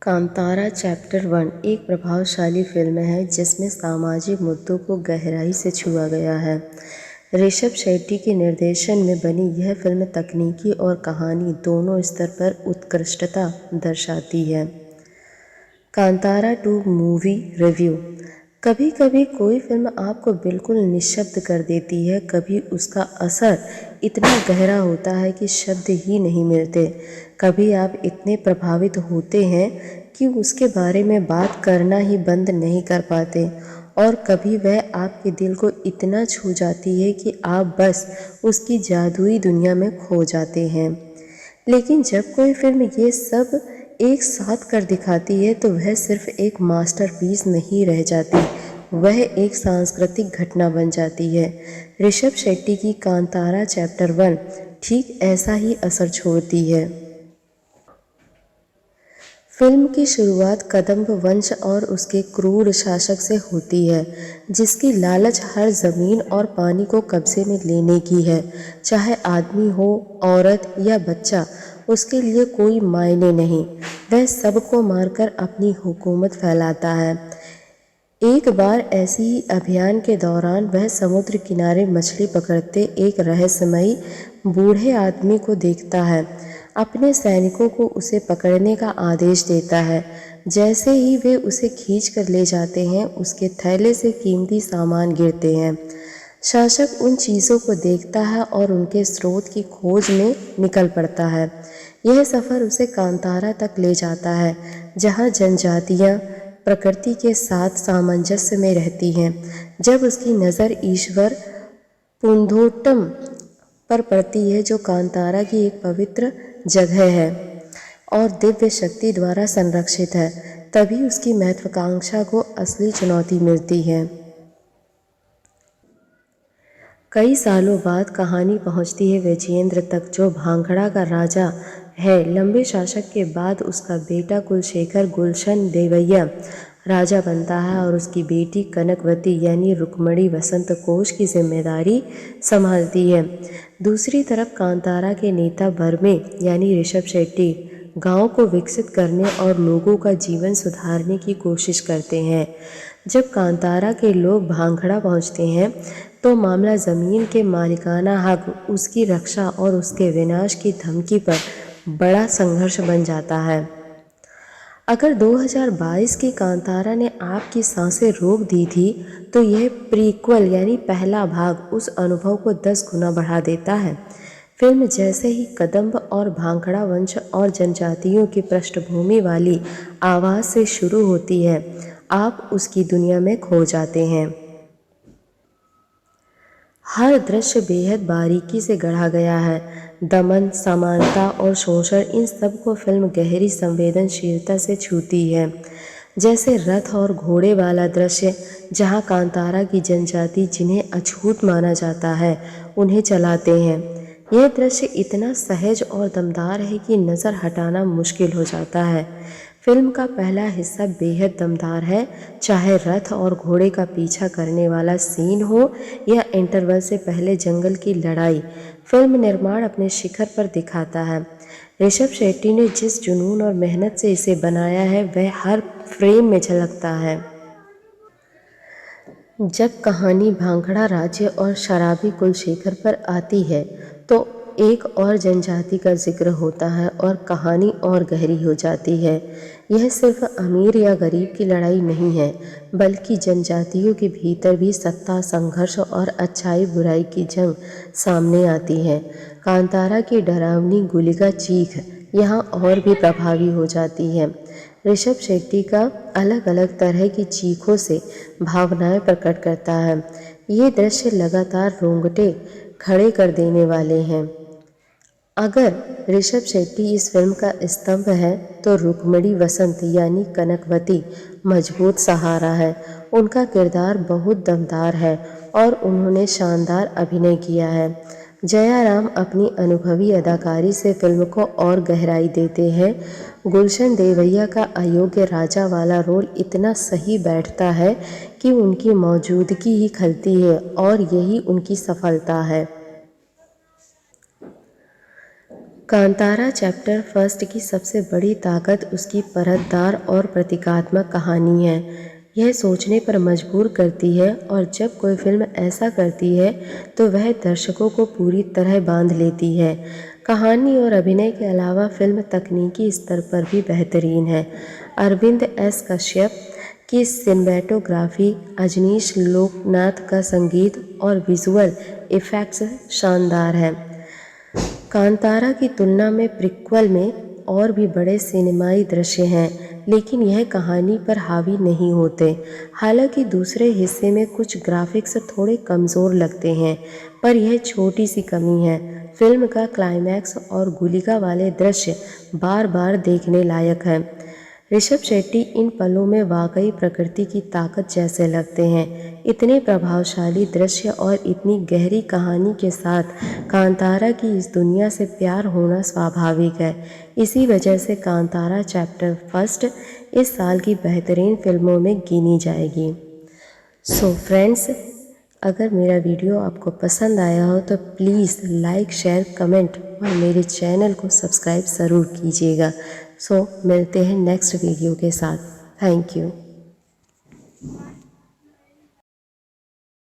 Kantara chapter 1 एक प्रभावशाली film है जिसमें सामाजिक मुद्दों को गहराई से छुआ गया है। ऋषभ शेट्टी के निर्देशन में बनी यह फिल्म तकनीकी और कहानी दोनों स्तर पर उत्कृष्टता दर्शाती है। Kantara 2 movie review. कभी कभी कोई फिल्म आपको बिल्कुल निःशब्द कर देती है, कभी उसका असर इतना गहरा होता है कि शब्द ही नहीं मिलते। कभी आप इतने प्रभावित होते हैं कि उसके बारे में बात करना ही बंद नहीं कर पाते, और कभी वह आपके दिल को इतना छू जाती है कि आप बस उसकी जादुई दुनिया में खो जाते हैं। लेकिन जब कोई फिल्म ये सब एक साथ कर दिखाती है तो वह सिर्फ एक मास्टरपीस नहीं रह जाती, वह एक सांस्कृतिक घटना बन जाती है। ऋषभ शेट्टी की कांतारा चैप्टर 1 ठीक ऐसा ही असर छोड़ती है। फिल्म की शुरुआत कदंब वंश और उसके क्रूर शासक से होती है, जिसकी लालच हर ज़मीन और पानी को कब्जे में लेने की है। चाहे आदमी हो, औरत या बच्चा, उसके लिए कोई मायने नहीं, वह सबको मारकर अपनी हुकूमत फैलाता है। एक बार ऐसी ही अभियान के दौरान वह समुद्र किनारे मछली पकड़ते एक रहस्यमयी बूढ़े आदमी को देखता है। अपने सैनिकों को उसे पकड़ने का आदेश देता है। जैसे ही वे उसे खींच कर ले जाते हैं, उसके थैले से कीमती सामान गिरते हैं। शासक उन चीज़ों को देखता है और उनके स्रोत की खोज में निकल पड़ता है। यह सफ़र उसे कांतारा तक ले जाता है, जहाँ जनजातियाँ प्रकृति के साथ सामंजस्य में रहती हैं। जब उसकी नज़र ईश्वर पूंधोट्टम पर पड़ती है, जो कांतारा की एक पवित्र जगह है और दिव्य शक्ति द्वारा संरक्षित है, तभी उसकी महत्वाकांक्षा को असली चुनौती मिलती है। कई सालों बाद कहानी पहुंचती है विजयेंद्र तक, जो भांगड़ा का राजा है। लंबे शासक के बाद उसका बेटा कुलशेखर गुलशन देवैया राजा बनता है और उसकी बेटी कनकवती यानी रुक्मणी वसंत कोश की जिम्मेदारी संभालती है। दूसरी तरफ कांतारा के नेता बर्मे यानी ऋषभ शेट्टी गांव को विकसित करने और लोगों का जीवन सुधारने की कोशिश करते हैं। जब कांतारा के लोग भांगड़ा पहुंचते हैं तो मामला ज़मीन के मालिकाना हक, उसकी रक्षा और उसके विनाश की धमकी पर बड़ा संघर्ष बन जाता है। अगर 2022 की कांतारा ने आपकी सांसें रोक दी थी, तो यह प्रीक्वल यानी पहला भाग उस अनुभव को 10 गुना बढ़ा देता है। फिल्म जैसे ही कदंब और भांगड़ा वंश और जनजातियों की पृष्ठभूमि वाली आवाज़ से शुरू होती है, आप उसकी दुनिया में खो जाते हैं। हर दृश्य बेहद बारीकी से गढ़ा गया है। दमन, समानता और शोषण, इन सब को फिल्म गहरी संवेदनशीलता से छूती है। जैसे रथ और घोड़े वाला दृश्य, जहाँ कांतारा की जनजाति, जिन्हें अछूत माना जाता है, उन्हें चलाते हैं। यह दृश्य इतना सहज और दमदार है कि नज़र हटाना मुश्किल हो जाता है। फिल्म का पहला हिस्सा बेहद दमदार है, चाहे रथ और घोड़े का पीछा करने वाला सीन हो या इंटरवल से पहले जंगल की लड़ाई। फिल्म निर्माण अपने शिखर पर दिखाता है। ऋषभ शेट्टी ने जिस जुनून और मेहनत से इसे बनाया है, वह हर फ्रेम में झलकता है। जब कहानी भांगड़ा राज्य और शराबी कुलशेखर पर आती है तो एक और जनजाति का जिक्र होता है और कहानी और गहरी हो जाती है। यह सिर्फ अमीर या गरीब की लड़ाई नहीं है, बल्कि जनजातियों के भीतर भी सत्ता, संघर्ष और अच्छाई बुराई की जंग सामने आती है। कांतारा की डरावनी गुलिका चीख यहाँ और भी प्रभावी हो जाती है। ऋषभ शेट्टी का अलग अलग तरह की चीखों से भावनाएं प्रकट करता है। ये दृश्य लगातार रोंगटे खड़े कर देने वाले हैं। अगर ऋषभ शेट्टी इस फिल्म का स्तंभ है, तो रुक्मिणी वसंत यानी कनकवती मजबूत सहारा है। उनका किरदार बहुत दमदार है और उन्होंने शानदार अभिनय किया है। जया राम अपनी अनुभवी अदाकारी से फिल्म को और गहराई देते हैं। गुलशन देवैया का अयोग्य राजा वाला रोल इतना सही बैठता है कि उनकी मौजूदगी ही खलती है, और यही उनकी सफलता है। कांतारा चैप्टर फर्स्ट की सबसे बड़ी ताकत उसकी परतदार और प्रतीकात्मक कहानी है। यह सोचने पर मजबूर करती है और जब कोई फिल्म ऐसा करती है तो वह दर्शकों को पूरी तरह बांध लेती है। कहानी और अभिनय के अलावा फिल्म तकनीकी स्तर पर भी बेहतरीन है। अरविंद एस कश्यप की सिनेमेटोग्राफी, अजनीश लोकनाथ का संगीत और विजुअल इफ़ेक्ट्स शानदार हैं। कांतारा की तुलना में प्रीक्वल में और भी बड़े सिनेमाई दृश्य हैं, लेकिन यह कहानी पर हावी नहीं होते। हालांकि दूसरे हिस्से में कुछ ग्राफिक्स थोड़े कमज़ोर लगते हैं, पर यह छोटी सी कमी है। फिल्म का क्लाइमैक्स और गुलिका वाले दृश्य बार बार देखने लायक हैं। ऋषभ शेट्टी इन पलों में वाकई प्रकृति की ताकत जैसे लगते हैं। इतने प्रभावशाली दृश्य और इतनी गहरी कहानी के साथ कांतारा की इस दुनिया से प्यार होना स्वाभाविक है। इसी वजह से कांतारा चैप्टर फर्स्ट इस साल की बेहतरीन फिल्मों में गिनी जाएगी। सो फ्रेंड्स, अगर मेरा वीडियो आपको पसंद आया हो तो प्लीज़ लाइक, शेयर, कमेंट और मेरे चैनल को सब्सक्राइब ज़रूर कीजिएगा। सो मिलते हैं नेक्स्ट वीडियो के साथ। Thank you.